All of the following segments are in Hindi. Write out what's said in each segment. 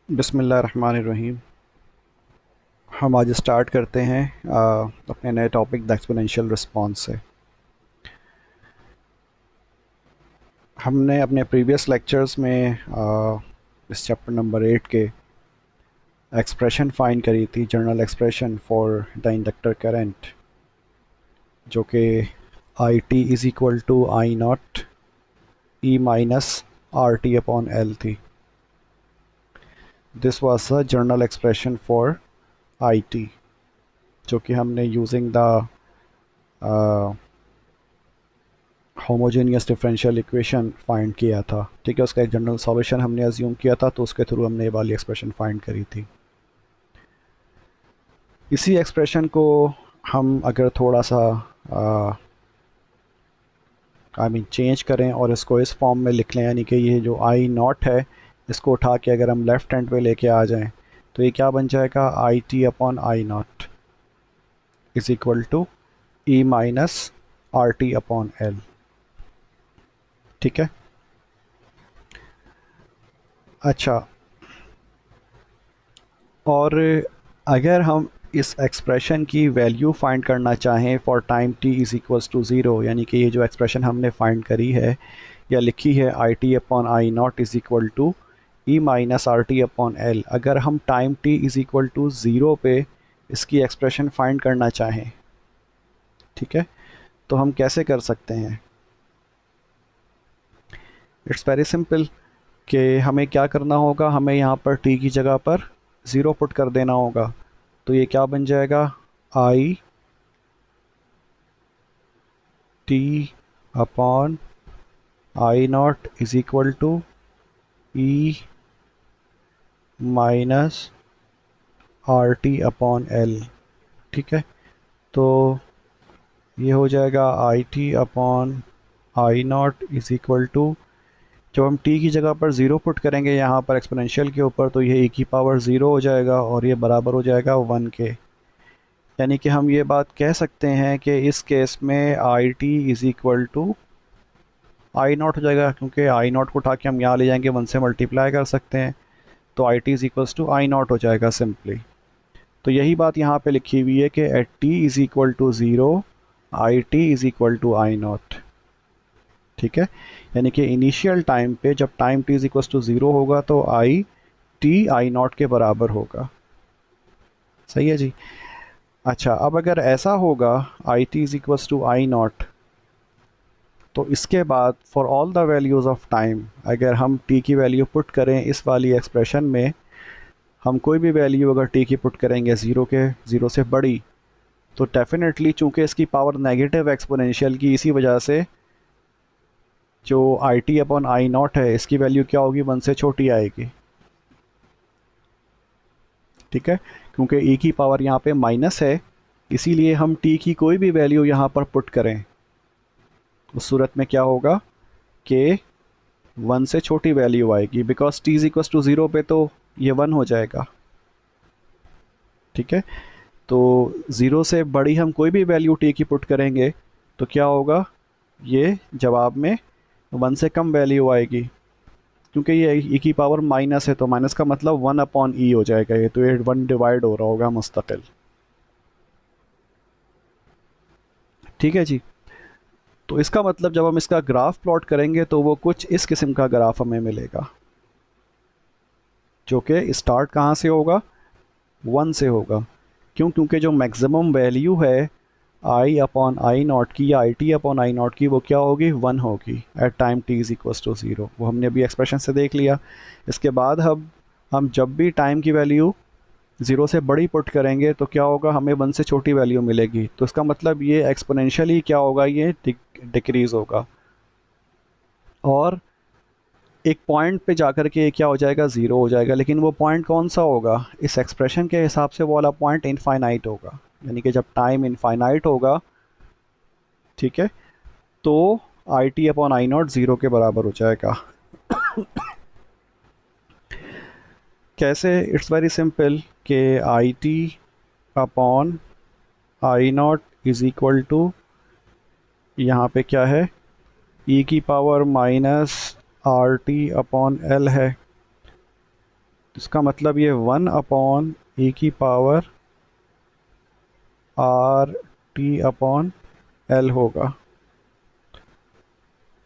बिस्मिल्लाहिर्रहमानिर्रहीम। हम आज स्टार्ट करते हैं अपने नए टॉपिक द एक्सपोनेंशियल रिस्पांस से। हमने अपने प्रीवियस लेक्चर्स में इस चैप्टर नंबर 8 के एक्सप्रेशन फाइंड करी थी, general expression for the inductor current, जो कि I T is equal to I naught E minus R T upon L थी। This was the general expression for I T, जो कि हमने using the homogeneous differential equation find किया था। ठीक है, उसका एक जनरल सॉल्यूशन हमने अज्यूम किया था, तो उसके थ्रू हमने ये वाली एक्सप्रेशन फाइंड करी थी। इसी एक्सप्रेशन को हम अगर थोड़ा सा चेंज करें और इसको इस फॉर्म में लिख लें, यानी कि ये जो आई नॉट है इसको उठा के अगर हम लेफ़्ट हैंड पे लेके आ जाएं तो ये क्या बन जाएगा, I T upon I naught is equal to E minus R T upon L. ठीक है, अच्छा। और अगर हम इस एक्सप्रेशन की वैल्यू फाइंड करना चाहें for time t is equals to zero, यानी कि ये जो एक्सप्रेशन हमने फाइंड करी है या लिखी है I T upon I naught is equal to E minus R T upon L, अगर हम time t is equal to zero पे इसकी एक्सप्रेशन फाइंड करना चाहें, ठीक है, तो हम कैसे कर सकते हैं? इट्स वेरी सिंपल कि हमें क्या करना होगा, हमें यहाँ पर t की जगह पर ज़ीरो पुट कर देना होगा। तो ये क्या बन जाएगा, I T upon I naught is equal to E minus R T upon L. ठीक है, तो ये हो जाएगा I T upon I naught is equal to, जब हम t की जगह पर ज़ीरो पुट करेंगे यहाँ पर एक्सपोनेंशियल के ऊपर, तो ये e की पावर ज़ीरो हो जाएगा और ये बराबर हो जाएगा 1 के। यानी कि हम ये बात कह सकते हैं कि इस केस में I T is equal to I naught हो जाएगा, क्योंकि आई नॉट को उठा के हम यहाँ ले जाएंगे, 1 से मल्टीप्लाई कर सकते हैं, तो I T is equals to I naught हो जाएगा सिंपली। तो यही बात यहाँ पे लिखी हुई है कि at T is equal to zero I T is equal to I naught. ठीक है, यानी कि इनिशियल टाइम पे जब time T is equals to zero होगा तो आई टी आई नॉट के बराबर होगा। सही है जी। अच्छा, अब अगर ऐसा होगा I T is equals to I naught, तो इसके बाद for all the values of time अगर हम t की वैल्यू पुट करें इस वाली एक्सप्रेशन में, हम कोई भी वैल्यू अगर t की पुट करेंगे ज़ीरो से बड़ी, तो डेफिनेटली चूंकि इसकी पावर नेगेटिव एक्सपोनेंशियल की, इसी वजह से जो आई टी अपॉन आई नॉट है इसकी वैल्यू क्या होगी, 1 से छोटी आएगी। ठीक है, क्योंकि e की पावर यहाँ पे माइनस है, इसीलिए हम t की कोई भी वैल्यू यहाँ पर पुट करें उस सूरत में क्या होगा कि 1 से छोटी वैल्यू आएगी, because t is equal to zero पे तो ये 1 हो जाएगा। ठीक है, तो ज़ीरो से बड़ी हम कोई भी वैल्यू t की पुट करेंगे तो क्या होगा, ये जवाब में 1 से कम वैल्यू आएगी, क्योंकि ये e की पावर माइनस है, तो माइनस का मतलब 1 अपॉन ई हो जाएगा ये, तो ये 1 डिवाइड हो रहा होगा मुस्तकिल। ठीक है जी। तो इसका मतलब जब हम इसका ग्राफ प्लॉट करेंगे तो वो कुछ इस किस्म का ग्राफ हमें मिलेगा, जो कि स्टार्ट कहाँ से होगा, 1 से होगा। क्यों, क्योंकि जो मैक्सिमम वैल्यू है आई अपॉन आई नॉट की या I T upon I naught की, वो क्या होगी, 1 होगी at time t is equal to zero. वो हमने अभी एक्सप्रेशन से देख लिया। इसके बाद हम जब भी टाइम की वैल्यू ज़ीरो से बड़ी पुट करेंगे तो क्या होगा, हमें 1 से छोटी वैल्यू मिलेगी, तो इसका मतलब ये एक्सपोनेंशियली क्या होगा, ये डिक्रीज़ होगा और एक पॉइंट पे जाकर के ये क्या हो जाएगा, ज़ीरो हो जाएगा। लेकिन वो पॉइंट कौन सा होगा, इस एक्सप्रेशन के हिसाब से वो वाला पॉइंट इनफाइनाइट होगा, यानी कि जब टाइम इनफाइनाइट होगा, ठीक है, तो I T upon I naught zero के बराबर हो जाएगा। कैसे, इट्स वेरी सिंपल कि I T upon I naught is equal to, यहाँ पे क्या है, ई की power minus R T upon L है। इसका मतलब ये 1/e⁻r t/l होगा।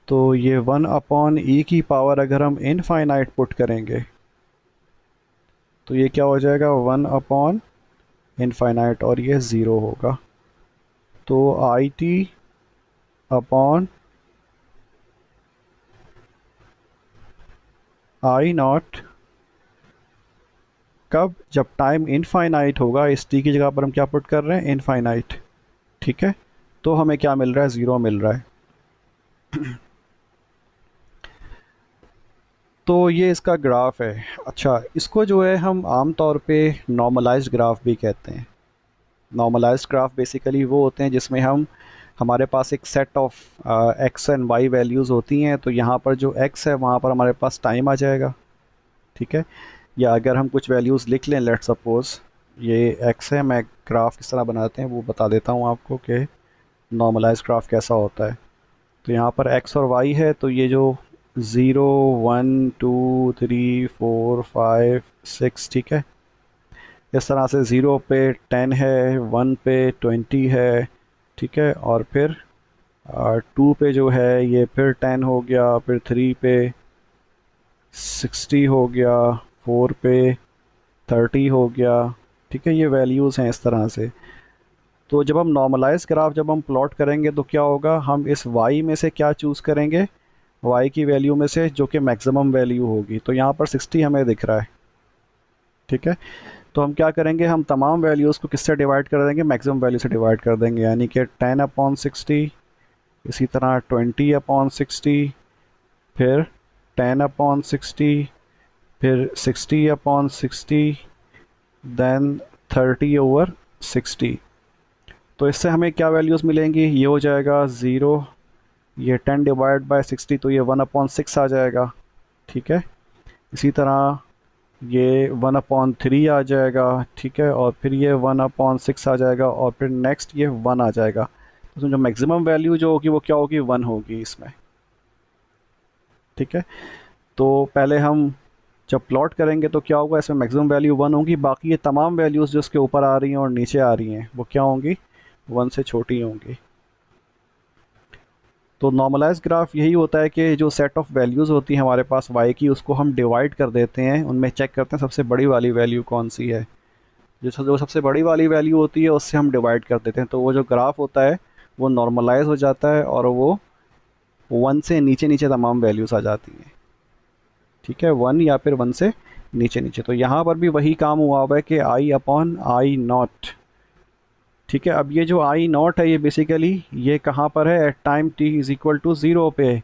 तो ये 1/e अगर हम इनफाइनाइट पुट करेंगे तो ये क्या हो जाएगा, 1/इनफाइनाइट, और ये ज़ीरो होगा। तो IT/I0 कब, जब टाइम इनफाइनाइट होगा, इस टी की जगह पर हम क्या पुट कर रहे हैं, इनफाइनाइट। ठीक है, तो हमें क्या मिल रहा है, ज़ीरो मिल रहा है। तो ये इसका ग्राफ है। अच्छा, इसको जो है हम आम तौर पे नॉर्मलाइज्ड ग्राफ भी कहते हैं। नॉर्मलाइज्ड ग्राफ बेसिकली वो होते हैं जिसमें हम, हमारे पास एक set of X and Y values होती हैं, तो यहाँ पर जो एक्स है वहाँ पर हमारे पास टाइम आ जाएगा। ठीक है, या अगर हम कुछ वैल्यूज़ लिख लें, लेट सपोज ये एक्स है, मैं ग्राफ किस तरह बनाते हैं वो बता देता हूँ आपको कि नॉर्मलाइज्ड ग्राफ कैसा होता है। तो यहाँ पर एक्स और वाई है, तो ये जो 0 1 2 3 4 5 6, ठीक है, इस तरह से 0 पे 10 है, 1 पे 20 है, ठीक है, और फिर 2 पे जो है ये फिर 10 हो गया, फिर 3 पे 60 हो गया, 4 पे 30 हो गया। ठीक है, ये वैल्यूज़ हैं इस तरह से। तो जब हम नॉर्मलाइज ग्राफ जब हम प्लॉट करेंगे तो क्या होगा, हम इस y में से क्या चूज़ करेंगे, y की वैल्यू में से जो कि मैक्सिमम वैल्यू होगी। तो यहाँ पर 60 हमें दिख रहा है। ठीक है, तो हम क्या करेंगे, हम तमाम वैल्यूज़ को किससे डिवाइड कर देंगे, मैक्सिमम वैल्यू से डिवाइड कर देंगे, यानी कि 10/60, इसी तरह 20/60, फिर 10/60, फिर 60/60, देन 30/60। तो इससे हमें क्या वैल्यूज़ मिलेंगी, ये हो जाएगा ज़ीरो, ये 10/60, तो ये 1/6 आ जाएगा। ठीक है, इसी तरह ये 1/3 आ जाएगा। ठीक है, और फिर ये 1/6 आ जाएगा, और फिर नेक्स्ट ये 1 आ जाएगा। तो उसमें जो मैक्सिमम वैल्यू जो होगी वो क्या होगी, 1 होगी इसमें। ठीक है, तो पहले हम जब प्लॉट करेंगे तो क्या होगा, इसमें मैक्सिमम वैल्यू 1 होगी, बाकी ये तमाम वैल्यूज़ जो इसके ऊपर आ रही हैं और नीचे आ रही हैं वो क्या होंगी, 1 से छोटी होंगी। तो नॉर्मलाइज ग्राफ यही होता है कि जो सेट ऑफ वैल्यूज़ होती हैं हमारे पास y की, उसको हम डिवाइड कर देते हैं, उनमें चेक करते हैं सबसे बड़ी वाली वैल्यू कौन सी है। जो सबसे बड़ी वाली वैल्यू होती है उससे हम डिवाइड कर देते हैं, तो वो जो ग्राफ होता है वो नॉर्मलाइज हो जाता है और वो 1 से नीचे नीचे तमाम वैल्यूज़ आ जाती हैं। ठीक है, 1 या फिर 1 से नीचे नीचे। तो यहाँ पर भी वही काम हुआ हुआ है कि I/I0। ठीक है, अब ये जो I0 है ये बेसिकली ये कहाँ पर है, एट टाइम t=0 पे।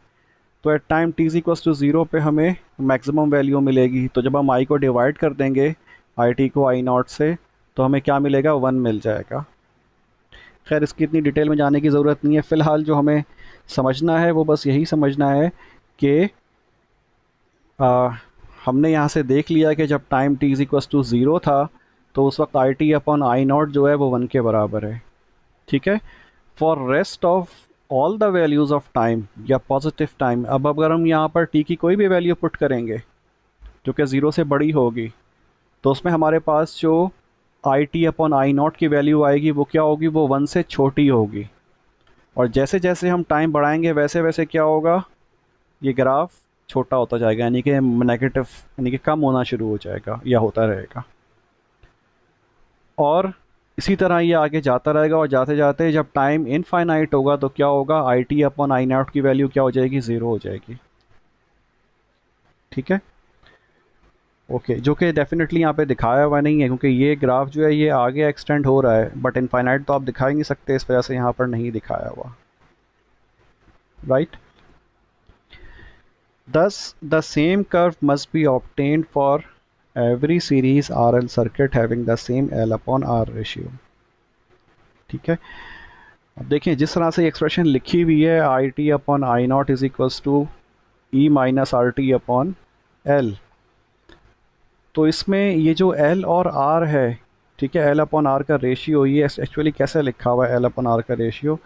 तो एट टाइम t=0 पे हमें मैक्सिमम वैल्यू मिलेगी। तो जब हम I को डिवाइड कर देंगे IT को I0 से, तो हमें क्या मिलेगा, 1 मिल जाएगा। खैर, इसकी इतनी डिटेल में जाने की ज़रूरत नहीं है, फ़िलहाल जो हमें समझना है वो बस यही समझना है कि हमने यहाँ से देख लिया कि जब टाइम t=0 था तो उस वक्त IT/I0 जो है वो 1 के बराबर है। ठीक है, for rest of all the values of time या पॉजिटिव टाइम, अब अगर हम यहाँ पर t की कोई भी वैल्यू पुट करेंगे जो कि 0 से बड़ी होगी, तो उसमें हमारे पास जो IT/I0 की वैल्यू आएगी वो क्या होगी, वो 1 से छोटी होगी। और जैसे जैसे हम टाइम बढ़ाएंगे वैसे वैसे क्या होगा, ये ग्राफ छोटा होता जाएगा, यानी कि नेगेटिव, यानी कि कम होना शुरू हो जाएगा या होता रहेगा। और इसी तरह ये आगे जाता रहेगा, और जाते जाते जब टाइम इनफाइनाइट होगा तो क्या होगा, IT/I0 की वैल्यू क्या हो जाएगी, ज़ीरो हो जाएगी। ठीक है, ओके, जो कि डेफिनेटली यहाँ पे दिखाया हुआ नहीं है क्योंकि ये ग्राफ जो है ये आगे एक्सटेंड हो रहा है, बट इनफाइनाइट तो आप दिखा ही नहीं सकते, इस वजह से यहाँ पर नहीं दिखाया हुआ। Right, thus the same curve must be obtained for every series RL circuit having the same L/R ratio। ठीक है, अब देखिए जिस तरह से एक्सप्रेशन लिखी हुई है, IT/I0 is equals to E-RT/L, तो इसमें ये जो L और R है, ठीक है, L/R का रेशियो, ये एक्चुअली कैसे लिखा हुआ है L/R का रेशियो,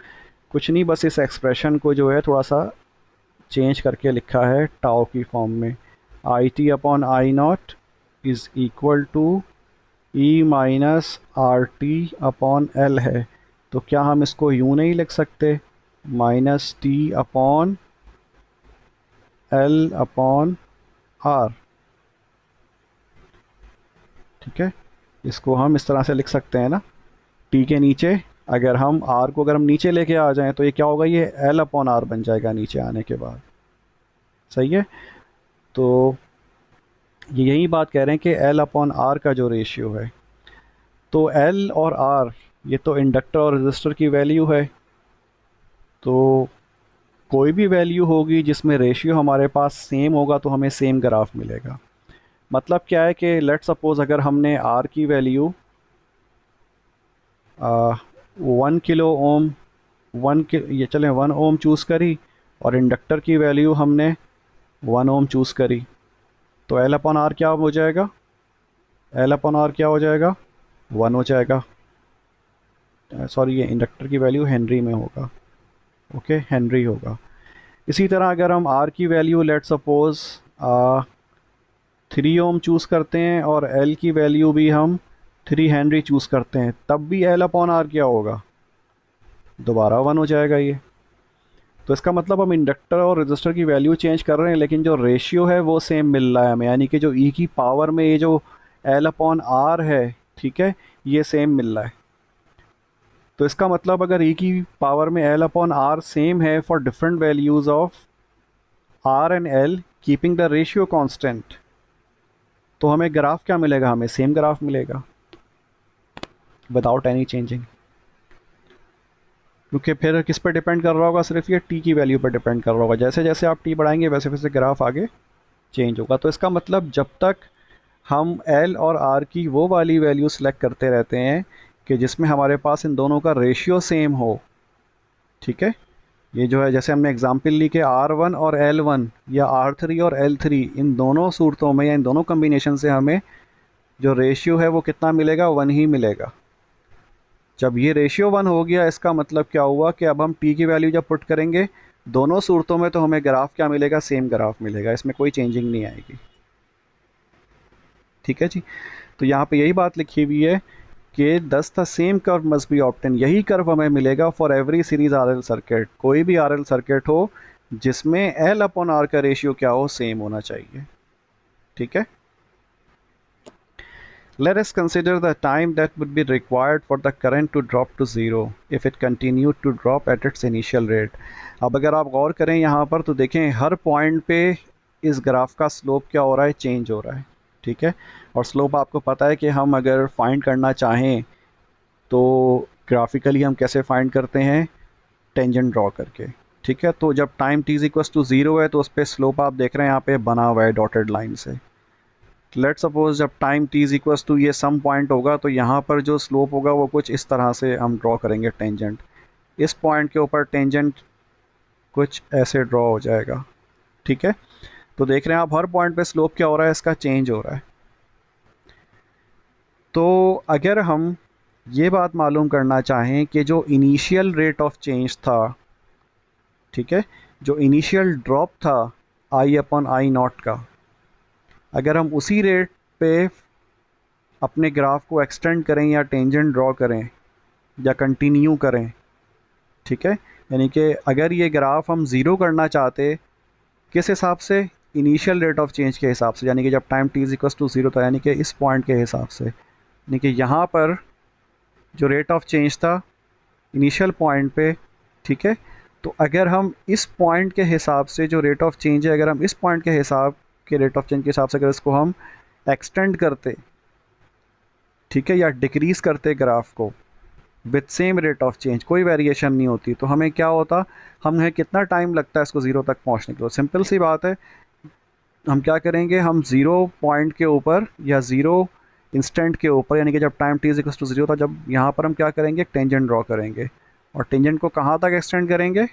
कुछ नहीं, बस इस एक्सप्रेशन को जो है थोड़ा सा चेंज करके लिखा है टाउ की फॉर्म में, IT/I0 is equal to E minus R T upon L है, तो क्या हम इसको यूँ नहीं लिख सकते, minus T upon L upon R. ठीक है, इसको हम इस तरह से लिख सकते हैं ना, टी के नीचे अगर हम आर को अगर हम नीचे लेके आ जाएं तो ये क्या होगा, ये एल अपॉन आर बन जाएगा नीचे आने के बाद। सही है, तो ये यही बात कह रहे हैं कि एल अपॉन आर का जो रेशियो है, तो एल और आर ये तो इंडक्टर और रेजिस्टर की वैल्यू है, तो कोई भी वैल्यू होगी जिसमें रेशियो हमारे पास सेम होगा तो हमें सेम ग्राफ मिलेगा। मतलब क्या है कि लेट सपोज अगर हमने आर की वैल्यू 1 किलो ओम ये चलें 1 ओम चूज़ करी, और इंडक्टर की वैल्यू हमने 1 ओम चूज़ करी, तो एल अपॉन आर क्या हो जाएगा, एल अपॉन आर क्या हो जाएगा, 1 हो जाएगा। सॉरी, ये इंडक्टर की वैल्यू हेनरी में होगा, ओके हेनरी होगा। इसी तरह अगर हम आर की वैल्यू लेट सपोज 3 ओम चूज़ करते हैं और एल की वैल्यू भी हम 3 हेनरी चूज़ करते हैं, तब भी एल अपॉन आर क्या होगा, दोबारा 1 हो जाएगा ये। तो इसका मतलब हम इंडक्टर और रजिस्टर की वैल्यू चेंज कर रहे हैं लेकिन जो रेशियो है वो सेम मिल रहा है हमें, यानी कि जो ई की पावर में ये जो एल अपॉन आर है, ठीक है, ये सेम मिल रहा है। तो इसका मतलब अगर ई की पावर में एल अपॉन आर सेम है for different values of R and L keeping the ratio constant, तो हमें ग्राफ क्या मिलेगा, हमें सेम ग्राफ मिलेगा विदाउट एनी चेंजिंग। क्योंकि फिर किस पर डिपेंड कर रहा होगा, सिर्फ ये टी की वैल्यू पर डिपेंड कर रहा होगा, जैसे जैसे आप टी बढ़ाएंगे वैसे वैसे ग्राफ आगे चेंज होगा। तो इसका मतलब जब तक हम एल और आर की वो वाली वैल्यू सेलेक्ट करते रहते हैं कि जिसमें हमारे पास इन दोनों का रेशियो सेम हो, ठीक है, ये जो है जैसे हमने एग्जांपल ली कि R1 और L1 या R3 और L3, इन दोनों सूरतों में या इन दोनों कम्बिनेशन से हमें जो रेशियो है वो कितना मिलेगा, 1 ही मिलेगा। जब ये रेशियो 1 हो गया इसका मतलब क्या हुआ कि अब हम टी की वैल्यू जब पुट करेंगे दोनों सूरतों में तो हमें ग्राफ क्या मिलेगा, सेम ग्राफ मिलेगा, इसमें कोई चेंजिंग नहीं आएगी। ठीक है जी, तो यहाँ पे यही बात लिखी हुई है कि दस the same curve must be obtain, यही कर्व हमें मिलेगा for every series RL circuit, कोई भी आरएल सर्किट हो जिसमें एल अपॉन आर का रेशियो क्या हो, सेम होना चाहिए। ठीक है, let us consider the time that would be required for the current to drop to zero if it continued to drop at its initial rate। अब अगर आप गौर करें यहाँ पर तो देखें हर पॉइंट पे इस ग्राफ का स्लोप क्या हो रहा है, चेंज हो रहा है। ठीक है, और स्लोप आपको पता है कि हम अगर फाइंड करना चाहें तो ग्राफिकली हम कैसे फाइंड करते हैं, टेंजेंट ड्रॉ करके। ठीक है, तो जब time t is equal to zero है तो उस पर स्लोप आप देख रहे हैं यहाँ पे बना हुआ है डॉटेड लाइन से। लेट सपोज जब time t is equal to ये सम पॉइंट होगा तो यहाँ पर जो स्लोप होगा वो कुछ इस तरह से हम ड्रॉ करेंगे टेंजेंट, इस पॉइंट के ऊपर टेंजेंट कुछ ऐसे ड्रॉ हो जाएगा। ठीक है, तो देख रहे हैं आप हर पॉइंट पे स्लोप क्या हो रहा है, इसका चेंज हो रहा है। तो अगर हम ये बात मालूम करना चाहें कि जो इनिशियल रेट ऑफ चेंज था, ठीक है, जो इनिशियल ड्रॉप था आई अपॉन आई नॉट का, अगर हम उसी रेट पे अपने ग्राफ को एक्सटेंड करें या टेंजेंट ड्रॉ करें या कंटिन्यू करें, ठीक है, यानी कि अगर ये ग्राफ हम ज़ीरो करना चाहते, किस हिसाब से, इनिशियल रेट ऑफ चेंज के हिसाब से, यानी कि जब time t is equal to zero था, यानी कि इस पॉइंट के हिसाब से, यानी कि यहाँ पर जो रेट ऑफ चेंज था इनिशियल पॉइंट पे, ठीक है, तो अगर हम इस पॉइंट के हिसाब से जो रेट ऑफ चेंज है, अगर हम इस पॉइंट के हिसाब के रेट ऑफ चेंज के हिसाब से अगर इसको हम एक्सटेंड करते, ठीक है, या डिक्रीज़ करते ग्राफ को with same rate of change, कोई वेरिएशन नहीं होती, तो हमें क्या होता, हमें कितना टाइम लगता है इसको ज़ीरो तक पहुंचने के लिए। सिंपल सी बात है, हम क्या करेंगे, हम ज़ीरो पॉइंट के ऊपर या ज़ीरो इंस्टेंट के ऊपर, यानी कि जब time t is equal to zero था, जब यहाँ पर हम क्या करेंगे, एक टेंजेंट ड्रॉ करेंगे, और टेंजेंट को कहाँ तक एक्सटेंड करेंगे,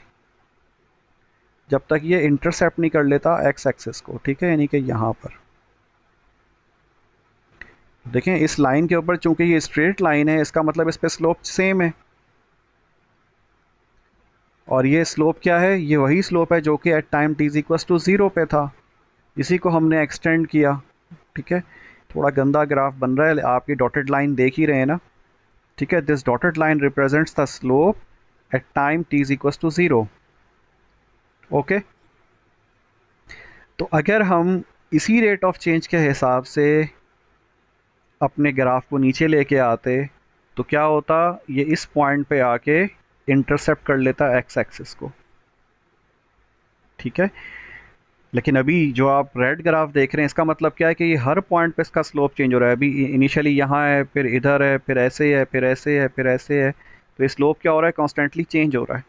जब तक ये इंटरसेप्ट नहीं कर लेता एक्स एक्सिस को। ठीक है, यानी कि यहाँ पर देखें इस लाइन के ऊपर चूंकि ये स्ट्रेट लाइन है, इसका मतलब इस पे स्लोप सेम है, और ये स्लोप क्या है, ये वही स्लोप है जो कि at time t is equal to zero पे था, इसी को हमने एक्सटेंड किया। ठीक है, थोड़ा गंदा ग्राफ बन रहा है, आप ये डॉटेड लाइन देख ही रहे हैं ना, ठीक है। This dotted line represents the slope at time t is equal to 0। Okay, तो अगर हम इसी रेट ऑफ चेंज के हिसाब से अपने ग्राफ को नीचे लेके आते तो क्या होता, ये इस पॉइंट पे आके इंटरसेप्ट कर लेता एक्स एक्सिस को, ठीक है। लेकिन अभी जो आप रेड ग्राफ देख रहे हैं, इसका मतलब क्या है कि ये हर पॉइंट पे इसका स्लोप चेंज हो रहा है। अभी इनिशियली यहाँ है, फिर इधर है, फिर ऐसे है, फिर ऐसे है, फिर ऐसे है, तो ये स्लोप क्या हो रहा है, कॉन्स्टेंटली चेंज हो रहा है,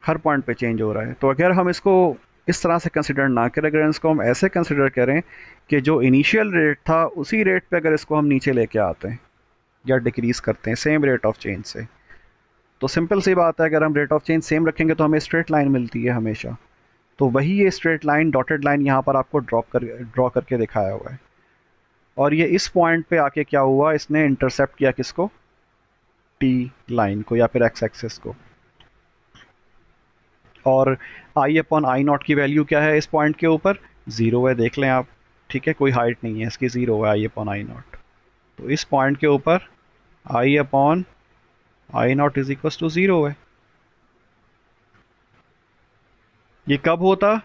हर पॉइंट पे चेंज हो रहा है। तो अगर हम इसको इस तरह से कंसिडर ना करें, अगर इसको हम ऐसे कंसिडर करें कि जो इनिशियल रेट था उसी रेट पे अगर इसको हम नीचे लेके आते हैं या डिक्रीज़ करते हैं सेम रेट ऑफ चेंज से, तो सिंपल सी बात है, अगर हम रेट ऑफ चेंज सेम रखेंगे तो हमें स्ट्रेट लाइन मिलती है हमेशा। तो वही ये स्ट्रेट लाइन डॉटेड लाइन यहाँ पर आपको ड्रॉ करके दिखाया हुआ है। और ये इस पॉइंट पे आके क्या हुआ, इसने इंटरसेप्ट किया किसको, टी लाइन को या फिर एक्स एक्सिस को। और आई अपॉन आई नॉट की वैल्यू क्या है इस पॉइंट के ऊपर, ज़ीरो है, देख लें आप, ठीक है, कोई हाइट नहीं है इसकी, ज़ीरो है आई अपॉन आई नॉट। तो इस पॉइंट के ऊपर I upon I naught is equal to zero है। ये कब होता,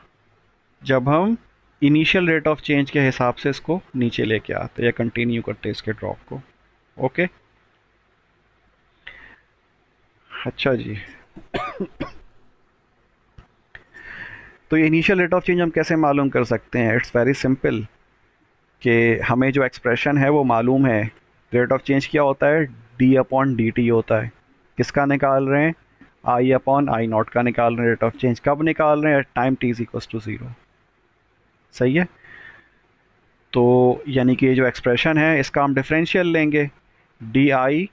जब हम इनिशियल रेट ऑफ चेंज के हिसाब से इसको नीचे लेके आते या कंटिन्यू करते इसके ड्रॉप को। ओके, अच्छा जी। तो ये इनिशियल रेट ऑफ चेंज हम कैसे मालूम कर सकते हैं, इट्स वेरी सिंपल, कि हमें जो एक्सप्रेशन है वो मालूम है। रेट ऑफ चेंज क्या होता है, डी अपॉन डी टी होता है। किसका निकाल रहे हैं, आई अपॉन आई नॉट का निकाल रहे हैं। रेट ऑफ चेंज कब निकाल रहे हैं, time T is equal to zero. सही है, तो यानी कि ये जो एक्सप्रेशन है इसका हम डिफरेंशियल लेंगे, D I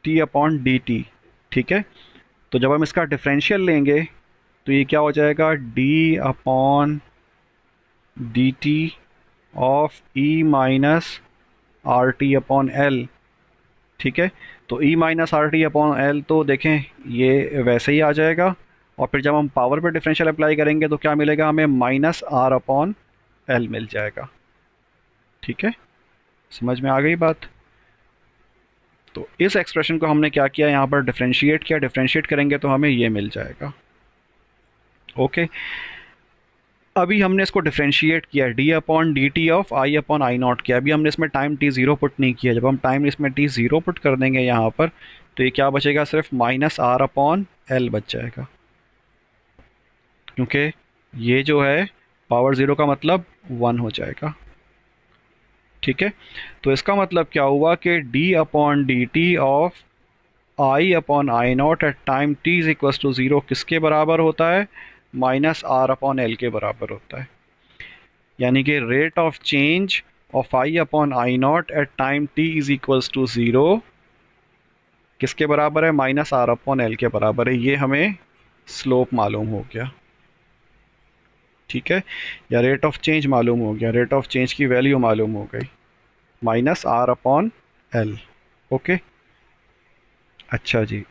T upon D T, ठीक है। तो जब हम इसका डिफरेंशियल लेंगे तो ये क्या हो जाएगा, D upon D T of E minus R T upon L, ठीक है। तो E minus R T upon L, तो देखें ये वैसे ही आ जाएगा। और फिर जब हम पावर पर डिफरेंशियल अप्लाई करेंगे तो क्या मिलेगा हमें, माइनस आर अपॉन एल मिल जाएगा, ठीक है। समझ में आ गई बात। तो इस एक्सप्रेशन को हमने क्या किया, यहाँ पर डिफरेंशिएट किया, डिफरेंशिएट करेंगे तो हमें ये मिल जाएगा। ओके, अभी हमने इसको डिफरेंशिएट किया, D upon D T of I upon I not किया। अभी हमने इसमें टाइम टी ज़ीरो पुट नहीं किया। जब हम टाइम इसमें टी ज़ीरो पुट कर देंगे यहाँ पर, तो ये क्या बचेगा, सिर्फ माइनस आर अपॉन एल बच जाएगा, क्योंकि ये जो है पावर ज़ीरो का मतलब वन हो जाएगा, ठीक है। तो इसका मतलब क्या हुआ कि D upon D T of I upon I naught at time T is equal to zero किसके बराबर होता है, माइनस आर अपॉन एल के बराबर होता है। यानी कि rate of change of I upon I naught at time T is equals to zero किसके बराबर है, माइनस आर अपॉन एल के बराबर है। ये हमें स्लोप मालूम हो गया, ठीक है, या रेट ऑफ चेंज मालूम हो गया, रेट ऑफ चेंज की वैल्यू मालूम हो गई, minus R upon L. Okay, अच्छा जी।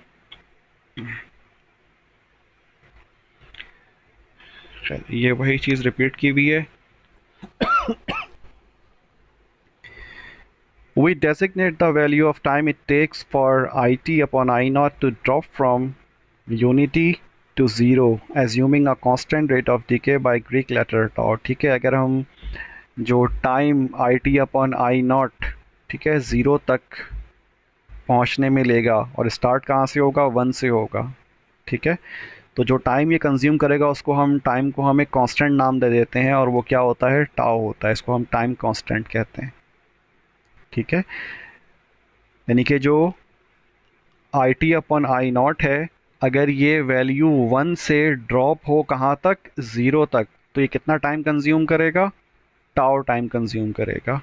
खैर ये वही चीज़ रिपीट की हुई है। We designate the value of time it takes for IT upon I naught to drop from unity to zero, assuming a constant rate of decay by Greek letter tau, ठीक है। अगर हम जो time I T upon I naught, ठीक है, ज़ीरो तक पहुंचने में लेगा, और स्टार्ट कहाँ से होगा, वन से होगा, ठीक है। तो जो टाइम ये कंज्यूम करेगा उसको हम टाइम को हम एक कांस्टेंट नाम दे देते हैं, और वो क्या होता है, टाउ होता है। इसको हम टाइम कांस्टेंट कहते हैं, ठीक है। यानी कि जो आई टी अपॉन आई नॉट है, अगर ये वैल्यू वन से ड्रॉप हो कहाँ तक, ज़ीरो तक, तो ये कितना टाइम कंज्यूम करेगा, टाउ टाइम कंज्यूम करेगा,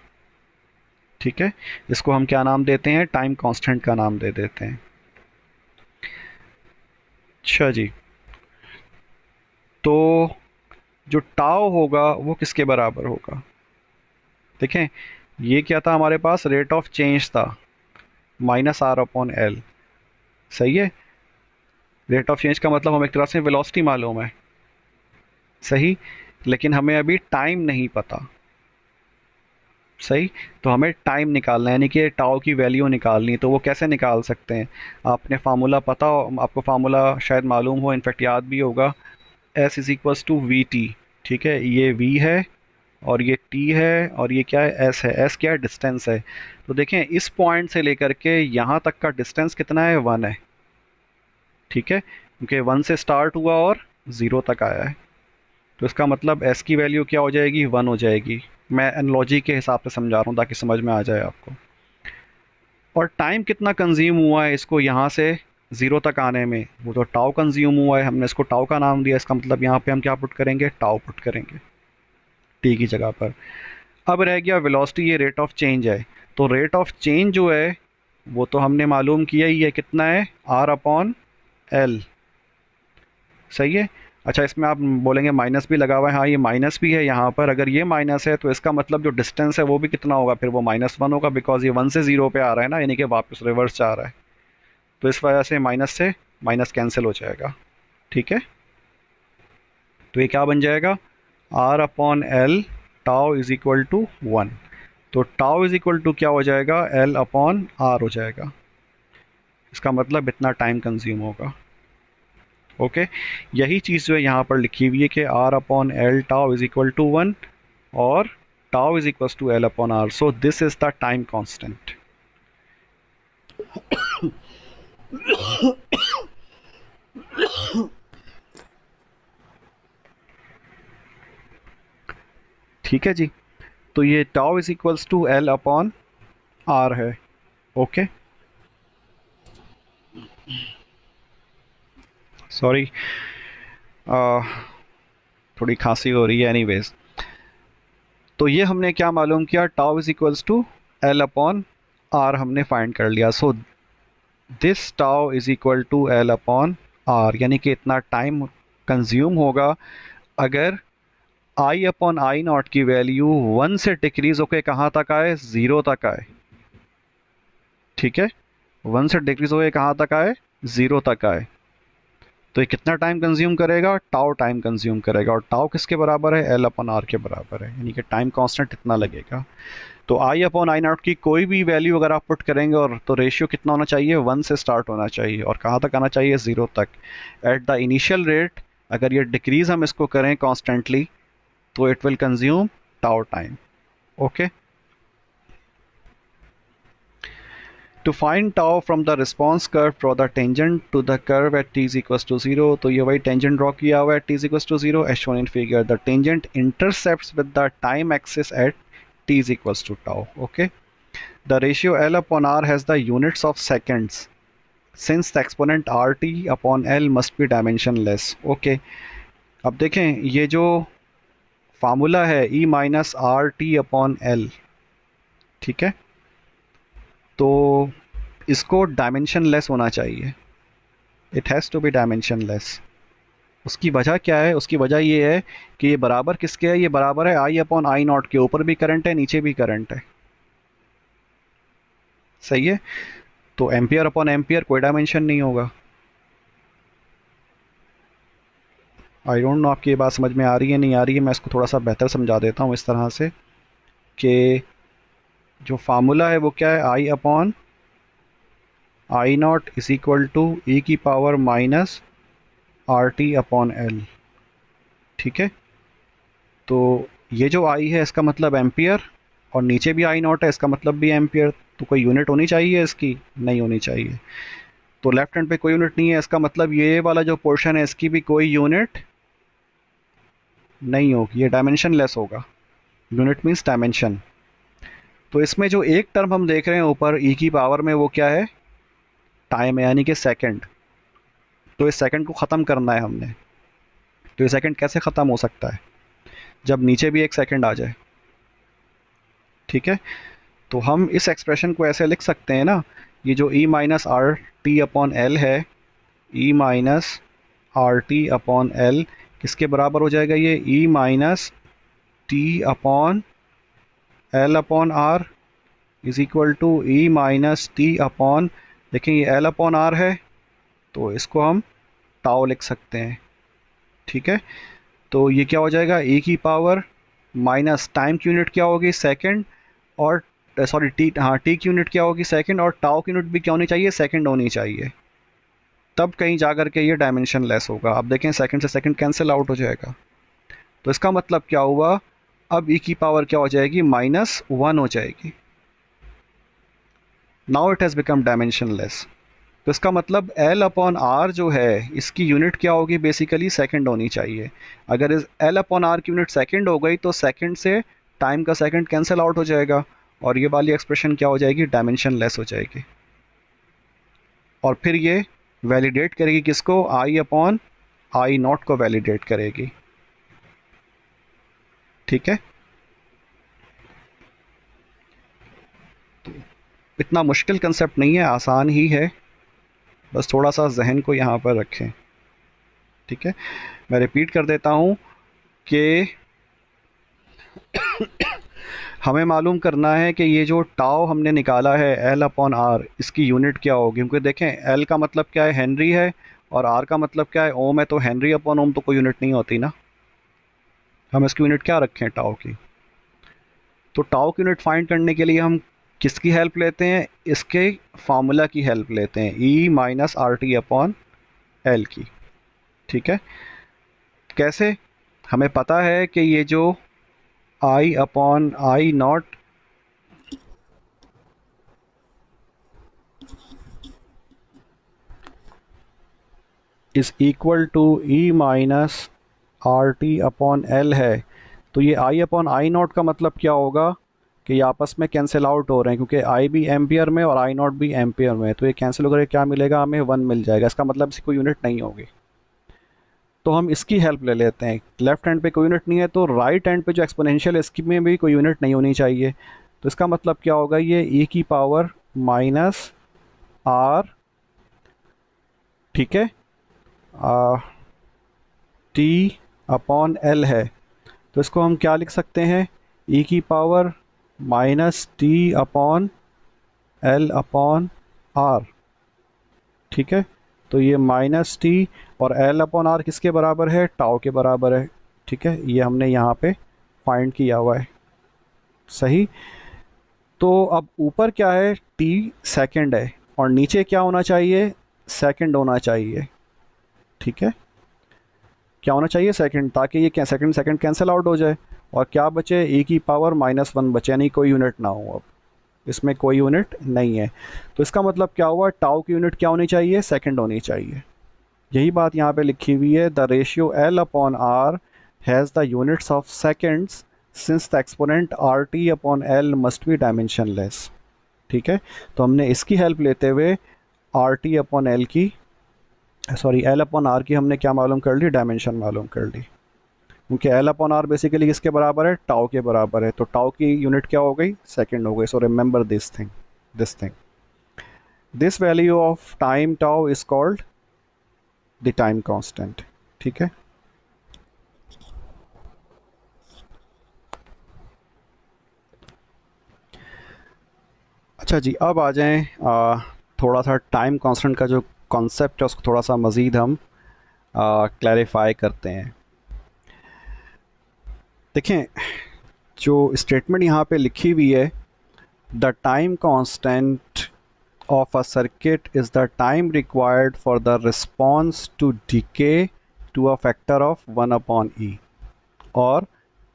ठीक है। इसको हम क्या नाम देते हैं, टाइम कांस्टेंट का नाम दे देते हैं। अच्छा जी, तो जो टाउ होगा वो किसके बराबर होगा, देखें ये क्या था हमारे पास, रेट ऑफ चेंज था, माइनस आर अपॉन एल, सही है। रेट ऑफ चेंज का मतलब हमें एक तरह से वेलोसिटी मालूम है, सही, लेकिन हमें अभी टाइम नहीं पता। सही। तो हमें टाइम निकालना है, यानी कि टाउ की वैल्यू निकालनी। तो वो कैसे निकाल सकते हैं? आपने फार्मूला पता हो, आपको फार्मूला शायद मालूम हो, इनफैक्ट याद भी होगा। S is equals to V T. ठीक है, ये वी है और ये टी है और ये क्या है, एस है। एस क्या है, डिस्टेंस है। तो देखें इस पॉइंट से लेकर के यहाँ तक का डिस्टेंस कितना है, 1 है। ठीक है, क्योंकि 1 से स्टार्ट हुआ और 0 तक आया है। तो इसका मतलब एस की वैल्यू क्या हो जाएगी, 1 हो जाएगी। मैं एनालॉजी के हिसाब से समझा रहा हूँ ताकि समझ में आ जाए आपको। और टाइम कितना कंज्यूम हुआ है इसको यहाँ से 0 तक आने में, वो तो टाउ कंज्यूम हुआ है, हमने इसको टाउ का नाम दिया। इसका मतलब यहाँ पे हम क्या पुट करेंगे, टाउ पुट करेंगे टी की जगह पर। अब रह गया वेलोसिटी, ये रेट ऑफ चेंज है। तो रेट ऑफ चेंज जो है वो तो हमने मालूम किया ही है, कितना है, आर अपॉन एल। सही है। अच्छा, इसमें आप बोलेंगे माइनस भी लगा हुआ है। हाँ, ये माइनस भी है यहाँ पर। अगर ये माइनस है तो इसका मतलब जो डिस्टेंस है वो भी कितना होगा, फिर वो -1 होगा, बिकॉज ये 1 से 0 पे आ रहा है ना, यानी कि वापस रिवर्स जा रहा है। तो इस वजह से माइनस कैंसिल हो जाएगा। ठीक है, तो ये क्या बन जाएगा, R upon L tau is equal to 1। तो टाउ इज इक्वल टू क्या हो जाएगा, एल अपॉन आर हो जाएगा। इसका मतलब इतना टाइम कंज्यूम होगा। ओके, यही चीज़ जो है यहाँ पर लिखी हुई है कि R upon L tau is equal to 1 और tau is equal to L upon R. So this is the time constant. ठीक है जी। तो ये tau is equals to L upon R है। ओके, सॉरी, थोड़ी खांसी हो रही है। एनीवेज, तो ये हमने क्या मालूम किया, tau is equals to L upon R हमने फाइंड कर लिया। So this tau is equal to L upon R, यानी कि इतना टाइम कंज्यूम होगा अगर आई अपॉन आई नॉट की वैल्यू 1 से डिक्रीज होकर कहाँ तक आए, 0 तक आए। ठीक है, 1 से डिक्रीज होकर कहाँ तक आए, 0 तक आए। तो ये कितना टाइम कंज्यूम करेगा, टाउ टाइम कंज्यूम करेगा। और टाउ किसके बराबर है, एल अपॉन आर के बराबर है, यानी कि टाइम कांस्टेंट इतना लगेगा। तो आई अपॉन आई नॉट की कोई भी वैल्यू अगर आप पुट करेंगे, और तो रेशियो कितना होना चाहिए, 1 से स्टार्ट होना चाहिए और कहाँ तक आना चाहिए, 0 तक। एट द इनिशियल रेट अगर ये डिक्रीज हम इसको करें कॉन्स्टेंटली तो it will consume tau time. Okay, to find tau from the response curve for the tangent to the curve at t is equal to 0। तो ये वही टेंजेंट ड्रॉ किया हुआ है, t is equal to 0 as shown in figure. The tangent intercepts with the time axis at t is equal to tau. Okay, the ratio L upon R has the units of seconds since the exponent RT upon L must be dimensionless. Okay, अब देखें ये जो फार्मूला है E minus R T upon L, ठीक है, तो इसको डायमेंशनलेस होना चाहिए। It has to be dimensionless. उसकी वजह क्या है, उसकी वजह ये है कि ये बराबर किसके है, ये बराबर है आई अपॉन आई नॉट के। ऊपर भी करंट है, नीचे भी करंट है। सही है। तो एम्पियर अपॉन एम्पियर कोई डायमेंशन नहीं होगा। आई डोंट नो आपकी ये बात समझ में आ रही है नहीं आ रही है। मैं इसको थोड़ा सा बेहतर समझा देता हूँ इस तरह से कि जो फार्मूला है वो क्या है, I upon I naught is equal to E की power minus R T upon L. ठीक है, तो ये जो आई है इसका मतलब एम्पियर, और नीचे भी आई नॉट है इसका मतलब भी एम्पियर। तो कोई यूनिट होनी चाहिए इसकी, नहीं होनी चाहिए। तो लेफ्ट हैंड पे कोई यूनिट नहीं है, इसका मतलब ये वाला जो पोर्शन है इसकी भी कोई यूनिट नहीं होगी, ये डायमेंशन लेस होगा। Unit means dimension. तो इसमें जो एक टर्म हम देख रहे हैं ऊपर ई की पावर में, वो क्या है, टाइम है, यानी कि सेकंड। तो इस सेकंड को ख़त्म करना है हमने। तो ये सेकंड कैसे ख़त्म हो सकता है, जब नीचे भी एक सेकंड आ जाए। ठीक है, तो हम इस एक्सप्रेशन को ऐसे लिख सकते हैं ना, ये जो E minus R T upon L है, E minus R T upon L किसके बराबर हो जाएगा, ये E minus T upon L upon R is equal to E minus T upon, देखिए ये एल अपॉन आर है तो इसको हम टाउ लिख सकते हैं। ठीक है, तो ये क्या हो जाएगा, ई की पावर माइनस टाइम की यूनिट क्या होगी, सेकंड, और सॉरी टी, हाँ टी की यूनिट क्या होगी सेकंड, और टाउ की यूनिट भी क्या होनी चाहिए सेकंड होनी चाहिए, तब कहीं जाकर के ये डायमेंशन लेस होगा। अब देखें सेकंड से सेकंड कैंसिल आउट हो जाएगा, तो इसका मतलब क्या हुआ, अब ई की पावर क्या हो जाएगी -1 हो जाएगी। Now it has become dimension less. तो इसका मतलब L अपॉन आर जो है इसकी यूनिट क्या होगी, बेसिकली सेकंड होनी चाहिए। अगर इस L अपॉन आर की यूनिट सेकंड हो गई तो सेकंड से टाइम का सेकंड कैंसिल आउट हो जाएगा, और ये वाली एक्सप्रेशन क्या हो जाएगी, डायमेंशन लेस हो जाएगी। और फिर ये वैलिडेट करेगी किसको, आई अपॉन आई नॉट को वैलिडेट करेगी। ठीक है, इतना मुश्किल कंसेप्ट नहीं है, आसान ही है, बस थोड़ा सा जहन को यहाँ पर रखें। ठीक है, मैं रिपीट कर देता हूँ कि हमें मालूम करना है कि ये जो टाव हमने निकाला है एल अपॉन आर, इसकी यूनिट क्या होगी, क्योंकि देखें एल का मतलब क्या है, हेनरी है, और आर का मतलब क्या है, ओम है, तो हेनरी अपॉन ओम तो कोई यूनिट नहीं होती ना, हम इसकी यूनिट क्या रखें टाव की। तो टाव की यूनिट फाइंड करने के लिए हम किसकी हेल्प लेते हैं, इसके फार्मूला की हेल्प लेते हैं, E minus R T upon L की। ठीक है, कैसे, हमें पता है कि ये जो I upon I naught is equal to E minus R T upon L है, तो ये आई अपॉन आई नॉट का मतलब क्या होगा कि ये आपस में कैंसिल आउट हो रहे हैं, क्योंकि आई भी एम्पियर में और आई नॉट भी एम्पियर में, तो ये कैंसिल होकर क्या मिलेगा, हमें 1 मिल जाएगा। इसका मतलब इसकी कोई यूनिट नहीं होगी, तो हम इसकी हेल्प ले लेते हैं। लेफ्ट हैंड पे कोई यूनिट नहीं है, तो राइट हैंड पे जो एक्सपोनेंशियल है इसकी में भी कोई यूनिट नहीं होनी चाहिए। तो इसका मतलब क्या होगा, ये ई की पावर माइनस आर, ठीक है, टी अपॉन एल है, तो इसको हम क्या लिख सकते हैं, ई की power minus T upon L upon R. ठीक है, तो ये माइनस टी और एल अपॉन आर किसके बराबर है, टाउ के बराबर है। ठीक है, ये हमने यहाँ पे फाइंड किया हुआ है, सही। तो अब ऊपर क्या है, टी सेकंड है, और नीचे क्या होना चाहिए, सेकंड होना चाहिए। ठीक है, क्या होना चाहिए, सेकंड, ताकि ये क्या सेकंड सेकंड कैंसिल आउट हो जाए, और क्या बचे, ई की पावर -1 बचे, यानी कोई यूनिट ना हो, अब इसमें कोई यूनिट नहीं है। तो इसका मतलब क्या हुआ, टाउ की यूनिट क्या होनी चाहिए, सेकंड होनी चाहिए। यही बात यहाँ पे लिखी हुई है, the ratio L upon R has the units of seconds since the exponent R T upon L must be dimensionless. ठीक है, तो हमने इसकी हेल्प लेते हुए आर टी अपॉन एल की, सॉरी एल अपॉन आर की हमने क्या मालूम कर ली, डायमेंशन मालूम कर ली, क्योंकि एल अपॉन आर बेसिकली किसके बराबर है, टाउ के बराबर है, तो टाउ की यूनिट क्या हो गई, सेकंड हो गई। So remember this thing this value of time tau is called the time constant. ठीक है, अच्छा जी, अब आ जाएं थोड़ा सा टाइम कांस्टेंट का जो कॉन्सेप्ट है उसको थोड़ा सा मज़ीद हम क्लैरिफाई करते हैं। देखें, जो स्टेटमेंट यहाँ पे लिखी हुई है, the time constant of a circuit is the time required for the response to decay to a factor of 1 upon e or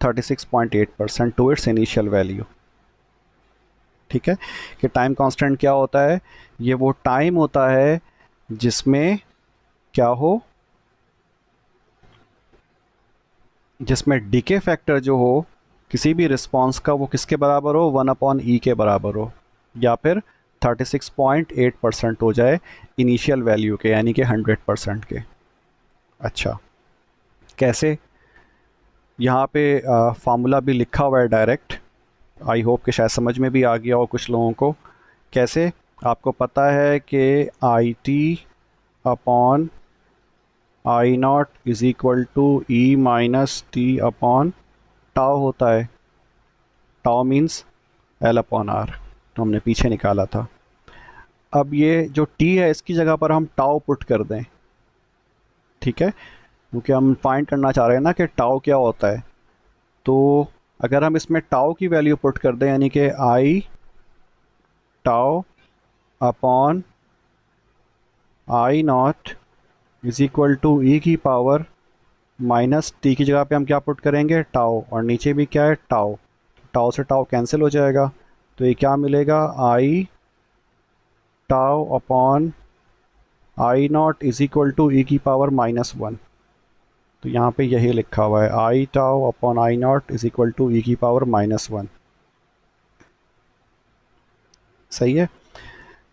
36.8% to its initial value। ठीक है, कि टाइम कांस्टेंट क्या होता है, ये वो टाइम होता है जिसमें क्या हो, जिसमें डिके फैक्टर जो हो किसी भी रिस्पॉन्स का वो किसके बराबर हो, 1 अपॉन ई के बराबर हो, या फिर 36.8% हो जाए इनिशियल वैल्यू के, यानी कि 100% के। अच्छा, कैसे, यहाँ पे फार्मूला भी लिखा हुआ है डायरेक्ट, आई होप कि शायद समझ में भी आ गया हो कुछ लोगों को। कैसे, आपको पता है कि I T upon I naught is equal to E minus T upon tau होता है, tau means L upon R, तो हमने पीछे निकाला था। अब ये जो टी है इसकी जगह पर हम टाउ पुट कर दें, ठीक है, क्योंकि हम फाइंड करना चाह रहे हैं ना कि टाउ क्या होता है। तो अगर हम इसमें टाउ की वैल्यू पुट कर दें, यानी कि I tau upon I naught is equal to E की पावर माइनस टी की जगह पे हम क्या पुट करेंगे, टाउ, और नीचे भी क्या है, टाउ। टाउ से टाउ कैंसिल हो जाएगा, तो ये क्या मिलेगा, I tau upon I naught is equal to E की पावर -1। तो यहाँ पे यही लिखा हुआ है, I tau upon I naught is equal to E की पावर -1। सही है।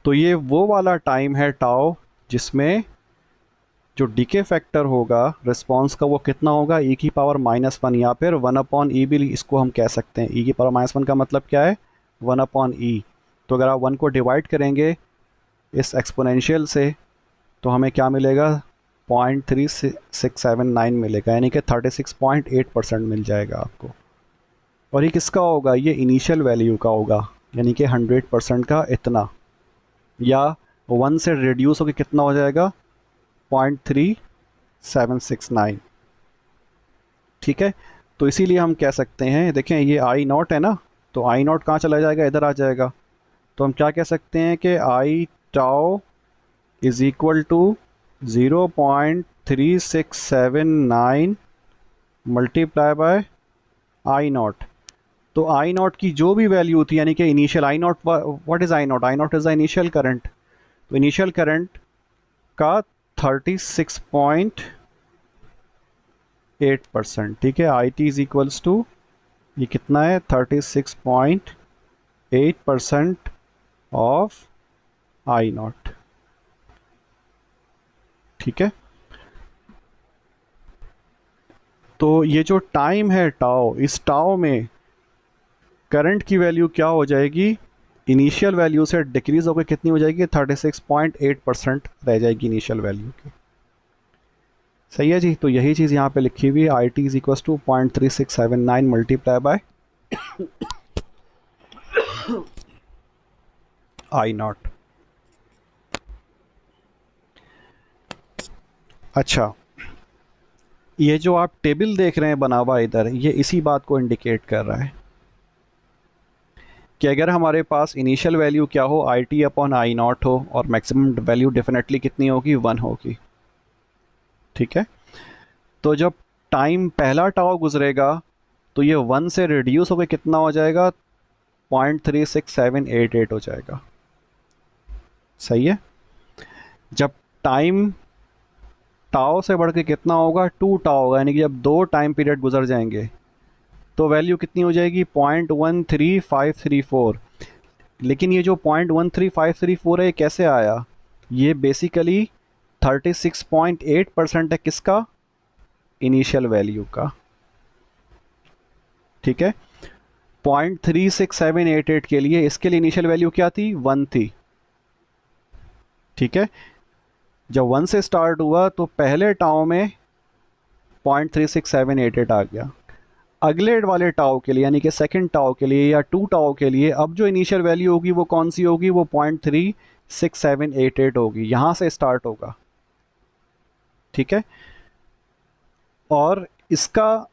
तो ये वो वाला टाइम है टाउ जिसमें जो डीके फैक्टर होगा रिस्पॉन्स का वो कितना होगा, ई की पावर -1, या फिर 1/e भी इसको हम कह सकते हैं। ई की पावर -1 का मतलब क्या है, 1/e। तो अगर आप 1 को डिवाइड करेंगे इस एक्सपोनेंशियल से तो हमें क्या मिलेगा, 0.3679 मिलेगा, यानी कि 36.8% मिल जाएगा आपको। और ये किसका होगा, ये इनिशियल वैल्यू का होगा, यानी कि 100% का इतना, या 1 से रिड्यूस होकर कितना हो जाएगा, 0.3769। ठीक है। तो इसीलिए हम कह सकते हैं, देखें ये आई नॉट है ना, तो आई नॉट कहाँ चला जाएगा, इधर आ जाएगा। तो हम क्या कह सकते हैं कि I tau is equal to 0.3679 multiply by I naught. तो आई नॉट की जो भी वैल्यू थी, यानी कि initial I naught, what is I naught, I naught is the initial current. तो इनिशियल करंट का 36.8%। ठीक है। I T is equals to, ये कितना है, 36.8% ऑफ आई नॉट। ठीक है। तो ये जो टाइम है टाओ, इस टाओ में करंट की वैल्यू क्या हो जाएगी, इनिशियल वैल्यू से डिक्रीज होकर कितनी हो जाएगी, 36.8% रह जाएगी इनिशियल वैल्यू की। सही है जी। तो यही चीज़ यहाँ पे लिखी हुई है, I T is equal to 0.3679 multiply by I naught. अच्छा, ये जो आप टेबल देख रहे हैं बना हुआ इधर, ये इसी बात को इंडिकेट कर रहा है कि अगर हमारे पास इनिशियल वैल्यू क्या हो, आई टी अपॉन आई नॉट हो, और मैक्सिमम वैल्यू डेफिनेटली कितनी होगी, 1 होगी। ठीक है। तो जब टाइम पहला टाव गुजरेगा तो ये 1 से रिड्यूस होकर कितना हो जाएगा, 0.36788 हो जाएगा। सही है। जब टाइम टाव से बढ़ के कितना होगा, 2 टाव होगा, यानी कि जब 2 टाइम पीरियड गुजर जाएंगे तो वैल्यू कितनी हो जाएगी, 0.13534। लेकिन ये जो 0.13534 है, ये कैसे आया, ये बेसिकली 36.8% है किसका, इनिशियल वैल्यू का। ठीक है। 0.36788 के लिए, इसके लिए इनिशियल वैल्यू क्या थी, 1 थी। ठीक है। जब 1 से स्टार्ट हुआ तो पहले टाउ में 0.36788 आ गया। अगले वाले टाउ के लिए, यानी कि सेकंड टाउ के लिए या 2 टाउ के लिए, अब जो इनिशियल वैल्यू होगी वो कौन सी होगी, वो 0.36788 होगी, यहां से स्टार्ट होगा। ठीक है। और इसका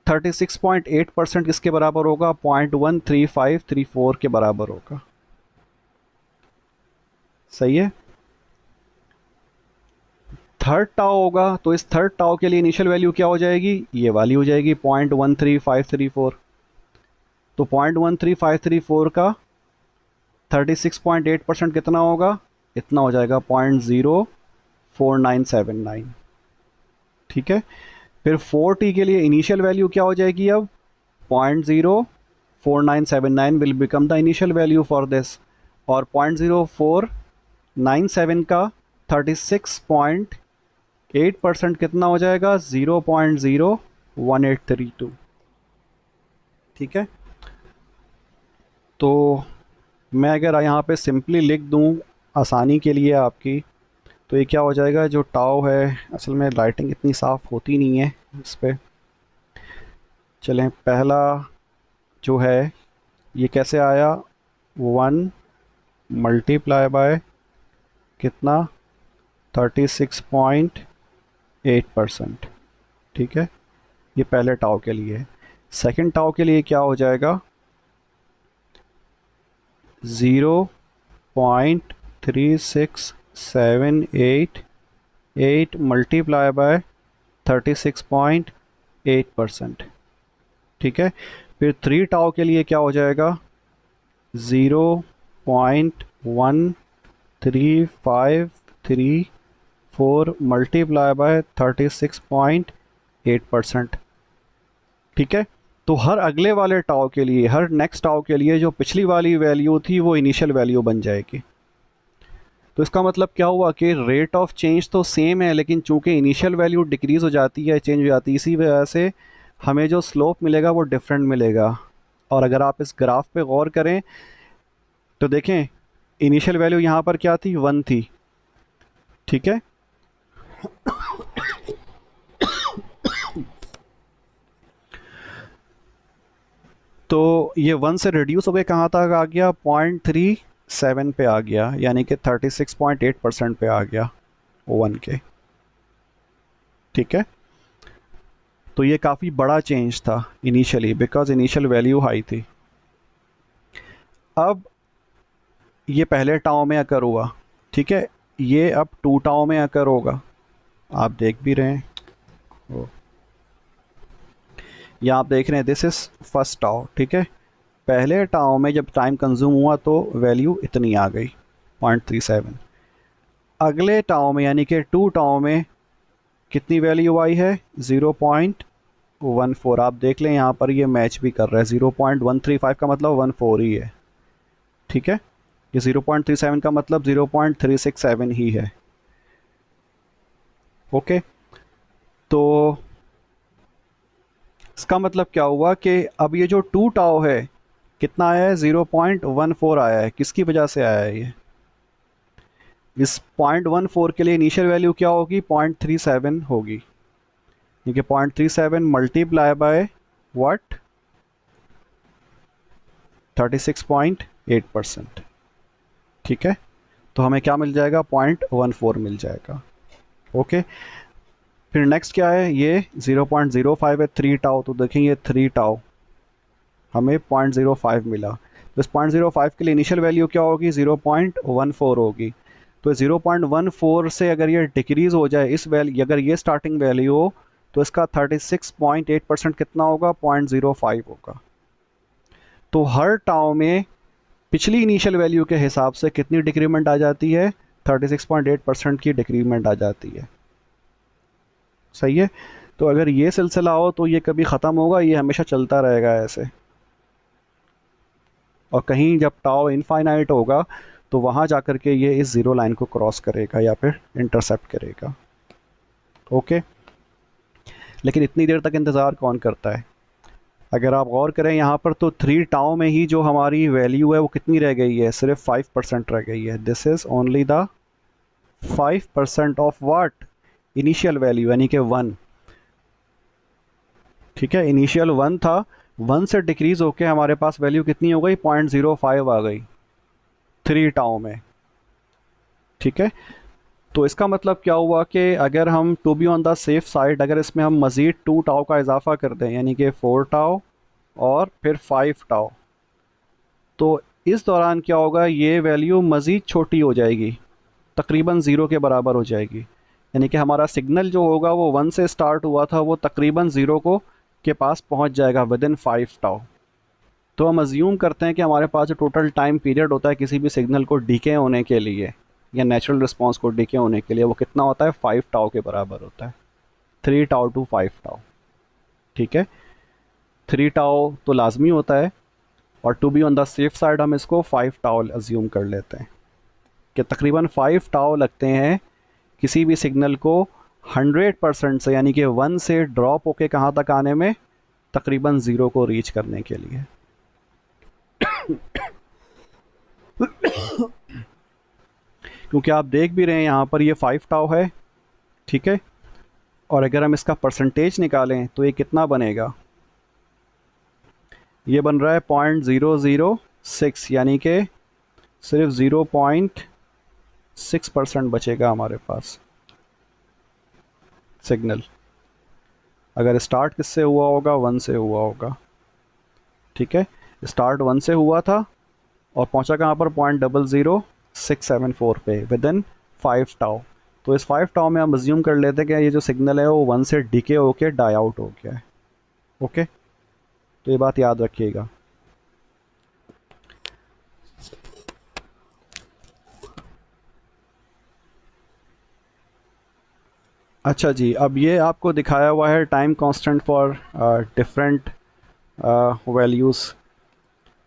36.8% किसके बराबर होगा, 0.13534 के बराबर होगा। सही है। थर्ड टाउ होगा, तो इस थर्ड टाउ के लिए इनिशियल वैल्यू क्या हो जाएगी, ये वाली हो जाएगी 0.13534। तो 0.13534 का 36.8% कितना होगा, इतना हो जाएगा 0.04979। ठीक है। फिर 4t के लिए इनिशियल वैल्यू क्या हो जाएगी, अब 0.04979 will become the initial value for this. और 0.0497 का 36.8% कितना हो जाएगा, 0.01832। ठीक है। तो मैं अगर यहाँ पे सिंपली लिख दूँ आसानी के लिए आपकी, तो ये क्या हो जाएगा, जो टाव है, असल में राइटिंग इतनी साफ़ होती नहीं है इस पर। चलें, पहला जो है ये कैसे आया, 1 मल्टीप्लाई बाय कितना, 36.8%। ठीक है। ये पहले टाव के लिए है। सेकेंड टाउ के लिए क्या हो जाएगा, 0.3678 मल्टीप्लाई बाय 36.8%। ठीक है, फिर 3 टाउ के लिए क्या हो जाएगा, 0.1354 मल्टीप्लाई बाय 36.8%। ठीक है, तो हर अगले वाले टाउ के लिए, हर नेक्स्ट टाउ के लिए जो पिछली वाली वैल्यू थी वो इनिशियल वैल्यू बन जाएगी। तो इसका मतलब क्या हुआ कि रेट ऑफ चेंज तो सेम है, लेकिन चूंकि इनिशियल वैल्यू डिक्रीज़ हो जाती है, चेंज हो जाती है, इसी वजह से हमें जो स्लोप मिलेगा वो डिफरेंट मिलेगा। और अगर आप इस ग्राफ पे गौर करें तो देखें, इनिशियल वैल्यू यहाँ पर क्या थी, 1 थी। ठीक है, तो ये 1 से रिड्यूस हो गए, कहाँ तक आ गया, 0.37 पे आ गया, यानी कि 36.8% पे आ गया 1 के। ठीक है, तो ये काफ़ी बड़ा चेंज था initially, because initial value high थी। अब ये पहले टाउ में अकर हुआ, ठीक है, ये अब 2 टाउ में अकर होगा, आप देख भी रहे हैं, यहाँ आप देख रहे हैं, दिस इज़ फर्स्ट टाउ। ठीक है, पहले टाउ में जब टाइम कंज्यूम हुआ तो वैल्यू इतनी आ गई, 0.37। अगले टाउ में यानी कि 2 टाउ में कितनी वैल्यू आई है, 0.14। आप देख लें यहाँ पर ये मैच भी कर रहा है, 0.135 का मतलब 14 ही है। ठीक है, ये 0.37 का मतलब 0.367 ही है। ओके, तो इसका मतलब क्या हुआ कि अब ये जो 2 टाउ है कितना आया है, 0.14 आया है। किसकी वजह से आया है ये, इस 0.14 के लिए इनिशियल वैल्यू क्या होगी, 0.37 होगी, ठीक है, 0.37 मल्टीप्लाई बाय व्हाट, 36.8%। ठीक है, तो हमें क्या मिल जाएगा, 0.14 मिल जाएगा। ओके, फिर नेक्स्ट क्या है, ये 0.05 है, 3 टाउ, तो देखें ये 3 टाउ हमें 0.05 मिला। तो इस 0.05 के लिए इनिशियल वैल्यू क्या होगी, 0.14 होगी। तो 0.14 से अगर ये डिक्रीज़ हो जाए, इस वैल्यू, अगर ये स्टार्टिंग वैल्यू हो, तो इसका 36.8% कितना होगा, 0.05 होगा। तो हर टाउ में पिछली इनिशियल वैल्यू के हिसाब से कितनी डिक्रीमेंट आ जाती है, 36.8% की डिक्रीमेंट आ जाती है। सही है, तो अगर ये सिलसिला हो तो ये कभी ख़त्म होगा, ये हमेशा चलता रहेगा ऐसे। और कहीं जब टाउ इनफाइनाइट होगा तो वहाँ जा कर के ये इस ज़ीरो लाइन को क्रॉस करेगा या फिर इंटरसेप्ट करेगा। ओके, लेकिन इतनी देर तक इंतज़ार कौन करता है। अगर आप गौर करें यहाँ पर तो 3 टाउ में ही जो हमारी वैल्यू है वो कितनी रह गई है, सिर्फ 5% रह गई है। This is only the 5% of what, initial value यानी कि 1। ठीक है, इनिशियल 1 था, 1 से डिक्रीज़ होके हमारे पास वैल्यू कितनी हो गई, 0.05 आ गई 3 टाउ में। ठीक है, तो इसका मतलब क्या हुआ कि अगर हम to be on the safe side, अगर इसमें हम मज़ीद 2 टाउ का इजाफा कर दें, यानी कि 4 टाउ और फिर 5 टाउ, तो इस दौरान क्या होगा, ये वैल्यू मज़ीद छोटी हो जाएगी, तकरीबन ज़ीरो के बराबर हो जाएगी। यानी कि हमारा सिग्नल जो होगा वो 1 से स्टार्ट हुआ था, वो तकरीबन ज़ीरो को के पास पहुंच जाएगा विद इन 5 टाउ। तो हम अज्यूम करते हैं कि हमारे पास जो टोटल टाइम पीरियड होता है किसी भी सिग्नल को डीके होने के लिए या नेचुरल रिस्पांस को डीके होने के लिए, वो कितना होता है, 5 टाउ के बराबर होता है, 3 टाउ टू 5 टाउ। ठीक है, 3 टाउ तो लाजमी होता है, और to be on the safe side हम इसको 5 टाउ अज्यूम कर लेते हैं कि तकरीबन 5 टाउ लगते हैं किसी भी सिग्नल को 100% से, यानी कि 1 से ड्रॉप होके कहाँ तक आने में, तकरीबन ज़ीरो को रीच करने के लिए। क्योंकि आप देख भी रहे हैं यहाँ पर ये 5 टाउ है। ठीक है, और अगर हम इसका परसेंटेज निकालें तो ये कितना बनेगा, ये बन रहा है 0.006, यानी कि सिर्फ 0.6% बचेगा हमारे पास सिग्नल। अगर स्टार्ट किससे हुआ होगा, 1 से हुआ होगा, ठीक है। स्टार्ट 1 से हुआ था और पहुंचा कहाँ पर, 0.00674 पे विद इन 5 टाउ। तो इस 5 टाउ में हम अज्यूम कर लेते हैं कि ये जो सिग्नल है वो 1 से डीके होके डाई आउट हो गया है। ओके, तो ये बात याद रखिएगा। अच्छा जी, अब ये आपको दिखाया हुआ है time constant for different values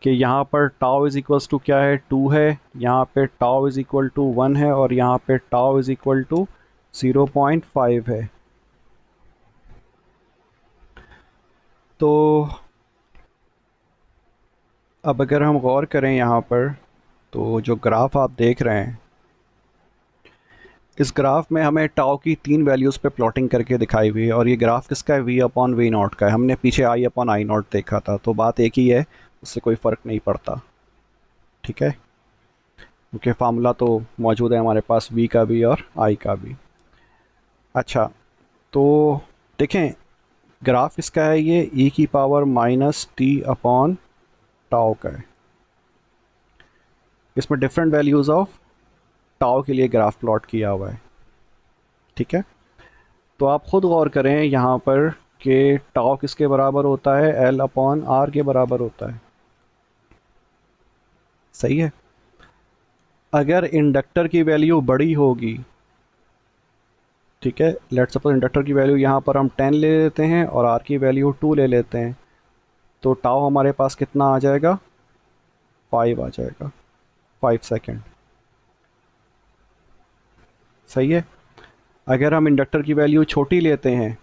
कि यहाँ पर टाउ इज़ इक्वल्स टू क्या है, 2 है, यहाँ पे टाउ इज़ इक्वल टू 1 है और यहाँ पे टाउ इज़ इक्वल टू 0.5 है। तो अब अगर हम गौर करें यहाँ पर, तो जो ग्राफ आप देख रहे हैं, इस ग्राफ में हमें टाउ की 3 वैल्यूज़ पे प्लॉटिंग करके दिखाई हुई है और ये ग्राफ किसका है, v अपॉन वी नॉट का है। हमने पीछे आई अपॉन आई नॉट देखा था, तो बात एक ही है, उससे कोई फ़र्क नहीं पड़ता, ठीक है, क्योंकि फार्मूला तो मौजूद है हमारे पास v का भी और i का भी। अच्छा, तो देखें ग्राफ किसका है, ये e की power minus T upon tau का है। इसमें डिफरेंट वैल्यूज़ ऑफ टाउ के लिए ग्राफ प्लॉट किया हुआ है, ठीक है। तो आप खुद गौर करें यहाँ पर कि टाउ किसके बराबर होता है, एल अपॉन आर के बराबर होता है, सही है। अगर इंडक्टर की वैल्यू बड़ी होगी, ठीक है, लेट्स सपोज इंडक्टर की वैल्यू यहाँ पर हम 10 ले लेते हैं और आर की वैल्यू 2 ले लेते हैं, तो टाउ हमारे पास कितना आ जाएगा, 5 आ जाएगा, 5 सेकेंड, सही है। अगर हम इंडक्टर की वैल्यू छोटी लेते हैं,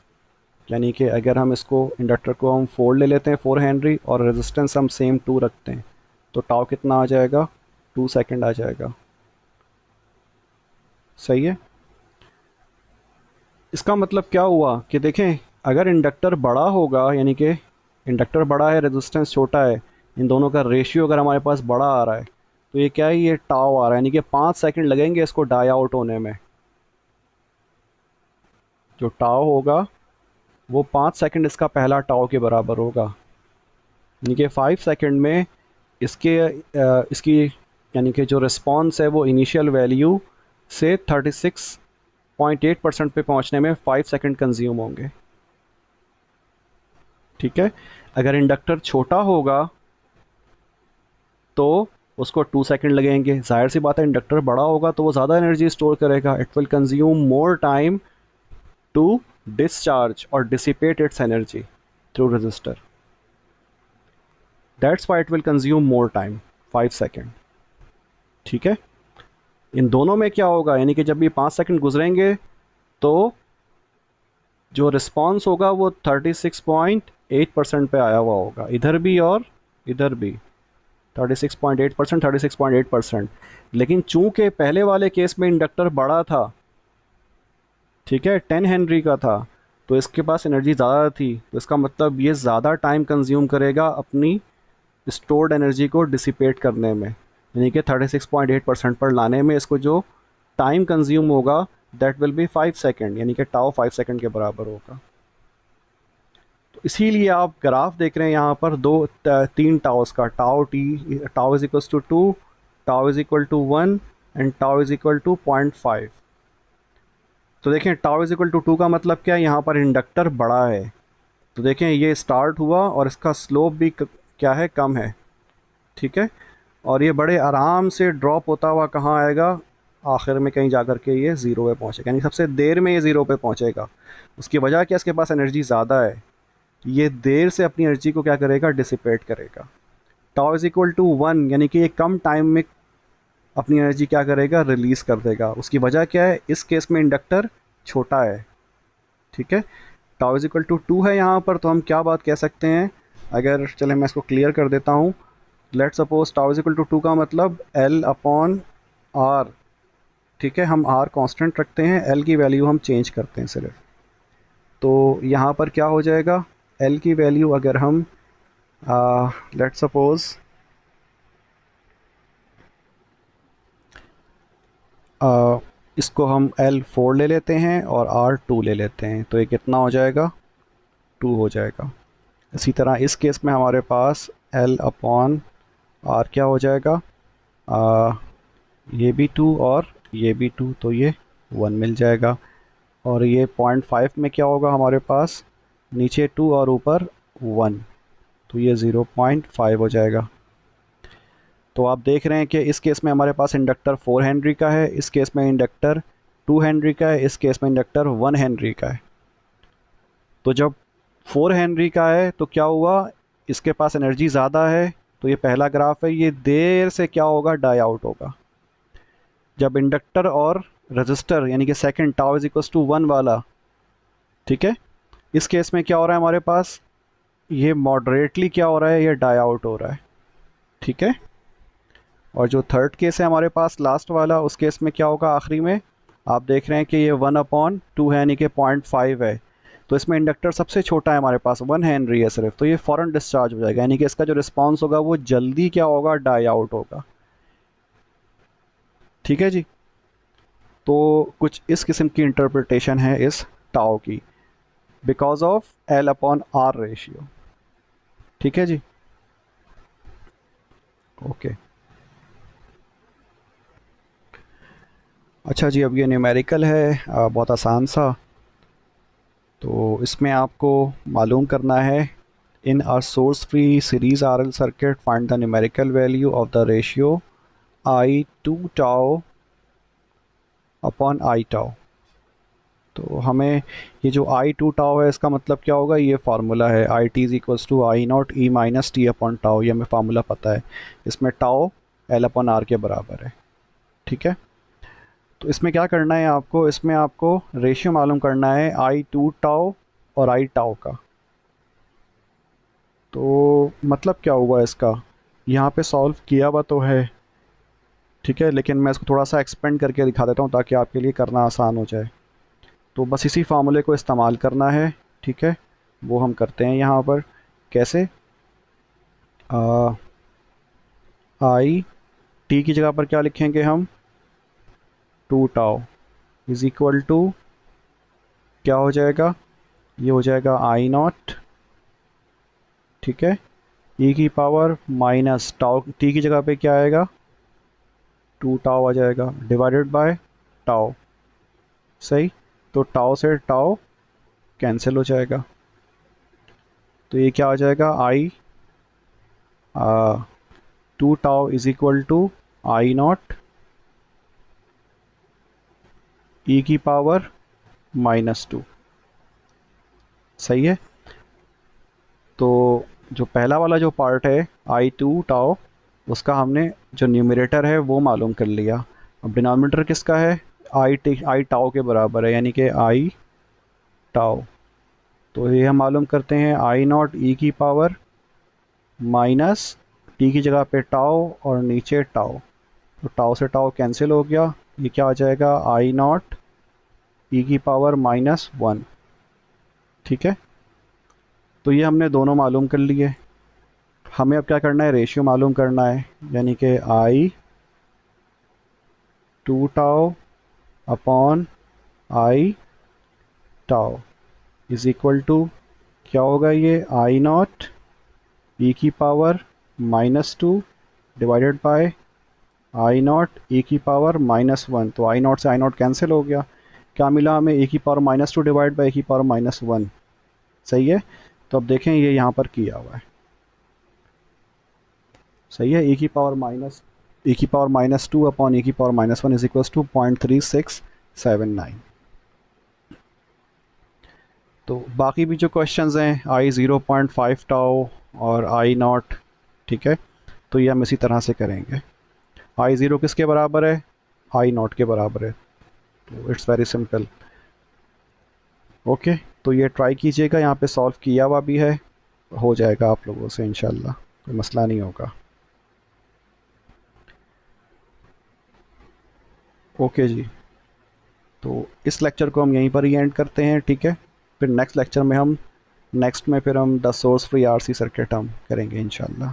यानी कि अगर हम इसको इंडक्टर को हम 4 ले लेते हैं, 4 हेनरी, और रेजिस्टेंस हम सेम 2 रखते हैं, तो टाउ कितना आ जाएगा, 2 सेकेंड आ जाएगा, सही है। इसका मतलब क्या हुआ कि देखें, अगर इंडक्टर बड़ा होगा, यानी कि इंडक्टर बड़ा है, रेजिस्टेंस छोटा है, इन दोनों का रेशियो अगर हमारे पास बड़ा आ रहा है, तो ये क्या है, ये टाउ आ रहा है, यानी कि 5 सेकंड लगेंगे इसको डाई आउट होने में। जो टाउ होगा वो 5 सेकंड इसका पहला टाउ के बराबर होगा, यानी कि 5 सेकंड में इसकी यानी कि जो रिस्पॉन्स है वो इनिशियल वैल्यू से 36.8% पे पहुंचने में 5 सेकंड कंज्यूम होंगे, ठीक है। अगर इंडक्टर छोटा होगा तो उसको 2 सेकंड लगेंगे, जाहिर सी बात है इंडक्टर बड़ा होगा तो वो ज़्यादा एनर्जी स्टोर करेगा, it will consume more time to discharge और dissipate its energy through resistor, that's why it will consume more time, 5 second, ठीक है। इन दोनों में क्या होगा, यानी कि जब ये 5 सेकंड गुजरेंगे तो जो रिस्पॉन्स होगा वो 36.8% पे आया हुआ होगा, इधर भी और इधर भी 36.8%, 36.8%। लेकिन चूंकि पहले वाले केस में इंडक्टर बड़ा था, ठीक है, 10 हेनरी का था, तो इसके पास एनर्जी ज़्यादा थी, तो इसका मतलब ये ज़्यादा टाइम कंज्यूम करेगा अपनी स्टोर्ड एनर्जी को डिसिपेट करने में, यानी कि 36.8% पर लाने में इसको जो टाइम कंज्यूम होगा दैट विल बी 5 सेकेंड, यानी कि टाउ 5 सेकेंड के बराबर होगा। तो इसीलिए आप ग्राफ देख रहे हैं यहाँ पर 3 टाउस का, tau is equal to 2, tau is equal to 1 and tau is equal to 0.5। तो देखें टाउ इज इक्वल टू 2 का मतलब क्या है, यहाँ पर इंडक्टर बड़ा है, तो देखें ये स्टार्ट हुआ और इसका स्लोप भी क्या है, कम है, ठीक है, और ये बड़े आराम से ड्रॉप होता हुआ कहाँ आएगा, आखिर में कहीं जाकर के ये ज़ीरो पे पहुँचेगा, यानी सबसे देर में ये ज़ीरो पे पहुँचेगा। उसकी वजह क्या, इसके पास एनर्जी ज़्यादा है, ये देर से अपनी एनर्जी को क्या करेगा, डिसिपेट करेगा। टाउ इज इक्वल टू 1, यानी कि ये कम टाइम में अपनी एनर्जी क्या करेगा, रिलीज़ कर देगा। उसकी वजह क्या है, इस केस में इंडक्टर छोटा है, ठीक है। टाउ इज इक्वल टू 2 है यहाँ पर, तो हम क्या बात कह सकते हैं, अगर चले मैं इसको क्लियर कर देता हूँ। Let suppose tau is equal to 2 का मतलब एल अपॉन आर, ठीक है, हम आर कांस्टेंट रखते हैं, एल की वैल्यू हम चेंज करते हैं सिर्फ। तो यहाँ पर क्या हो जाएगा, एल की वैल्यू अगर हम लेट सपोज इसको हम L4 ले लेते हैं और R2 ले लेते हैं, तो ये कितना हो जाएगा, 2 हो जाएगा। इसी तरह इस केस में हमारे पास L अपॉन R क्या हो जाएगा, ये भी 2 और ये भी 2, तो ये 1 मिल जाएगा। और ये 0.5 में क्या होगा हमारे पास, नीचे 2 और ऊपर 1, तो ये 0.5 हो जाएगा। तो आप देख रहे हैं कि इस केस में हमारे पास इंडक्टर 4 हेनरी का है, इस केस में इंडक्टर 2 हेनरी का है, इस केस में इंडक्टर 1 हेनरी का है। तो जब 4 हेनरी का है तो क्या हुआ, इसके पास एनर्जी ज़्यादा है, तो ये पहला ग्राफ है, ये देर से क्या होगा, डाई आउट होगा। जब इंडक्टर और रजिस्टर यानी कि second tau is equal to 1 वाला, ठीक है, इस केस में क्या हो रहा है हमारे पास, ये मॉडरेटली क्या हो रहा है, ये डाई आउट हो रहा है, ठीक है। और जो थर्ड केस है हमारे पास लास्ट वाला, उस केस में क्या होगा आखिरी में, आप देख रहे हैं कि ये 1/2 है यानी कि 0.5 है, तो इसमें इंडक्टर सबसे छोटा है हमारे पास, 1 हेनरी है सिर्फ, तो ये फ़ौरन डिस्चार्ज हो जाएगा, यानी कि इसका जो रिस्पॉन्स होगा वो जल्दी क्या होगा, डाई आउट होगा, ठीक है जी। तो कुछ इस किस्म की इंटरप्रिटेशन है इस टाओ की, बिकॉज ऑफ L/R रेशियो, ठीक है जी, ओके। अच्छा जी, अब ये न्यूमेरिकल है, बहुत आसान सा। तो इसमें आपको मालूम करना है, in a source free series RL circuit find the numerical value of the ratio I2 tau upon I tau. तो हमें ये जो I2 टाउ है इसका मतलब क्या होगा, ये फार्मूला है IT is equals to I0 E minus T upon tau, ये हमें फार्मूला पता है। इसमें टाउ L/R के बराबर है, ठीक है। तो इसमें क्या करना है आपको, इसमें आपको रेशियो मालूम करना है I2 टाउ और I टाउ का। तो मतलब क्या हुआ इसका, यहाँ पे सॉल्व किया हुआ तो है, ठीक है, लेकिन मैं इसको थोड़ा सा एक्सपेंड करके दिखा देता हूँ ताकि आपके लिए करना आसान हो जाए। तो बस इसी फार्मूले को इस्तेमाल करना है, ठीक है, वो हम करते हैं यहाँ पर। कैसे, आई टी की जगह पर क्या लिखेंगे हम, 2 टाउ इज इक्वल टू क्या हो जाएगा, ये हो जाएगा I0, ठीक है, ई की पावर माइनस टाउ, टी की जगह पे क्या आएगा, 2 टाउ आ जाएगा, डिवाइडेड बाय टाउ, सही। तो टाउ से टाउ कैंसिल हो जाएगा, तो ये क्या आ जाएगा, I 2 tau is equal to I0 E की पावर -2, सही है। तो जो पहला वाला जो पार्ट है I2 टाउ, उसका हमने जो न्यूमरेटर है वो मालूम कर लिया। अब डिनोमिनेटर किसका है, आई टाउ के बराबर है, यानी कि आई टाउ। तो ये हम मालूम करते हैं I0 ई की पावर माइनस टी की जगह पे टाउ और नीचे टाउ, तो टाउ से टाउ कैंसिल हो गया, ये क्या आ जाएगा, I0 ई की पावर -1, ठीक है। तो ये हमने दोनों मालूम कर लिए। हमें अब क्या करना है, रेशियो मालूम करना है, यानी कि I2 tau upon I tau is equal to क्या होगा, ये I0 ई की power -2 divided by I0 E की पावर -1, तो I0 से I0 कैंसिल हो गया, क्या मिला हमें, ई की पावर -2 डिवाइड बाई ई की पावर -1, सही है। तो अब देखें ये यहाँ पर किया हुआ है, सही है, ई की पावर -2 अपॉन ई की पावर -1 इज इक्वल टू 0.3679। तो बाकी भी जो क्वेश्चंस हैं आई 0.5 टाउ और I0, ठीक है, तो ये हम इसी तरह से करेंगे। I0 किसके बराबर है, I0 के बराबर है, तो इट्स वेरी सिंपल, ओके। तो ये ट्राई कीजिएगा, यहाँ पे सॉल्व किया हुआ भी है, हो जाएगा आप लोगों से इंशाल्लाह, कोई मसला नहीं होगा। ओके जी, तो इस लेक्चर को हम यहीं पर ही एंड करते हैं, ठीक है। फिर नेक्स्ट लेक्चर में हम the source free RC circuit हम करेंगे इंशाल्लाह।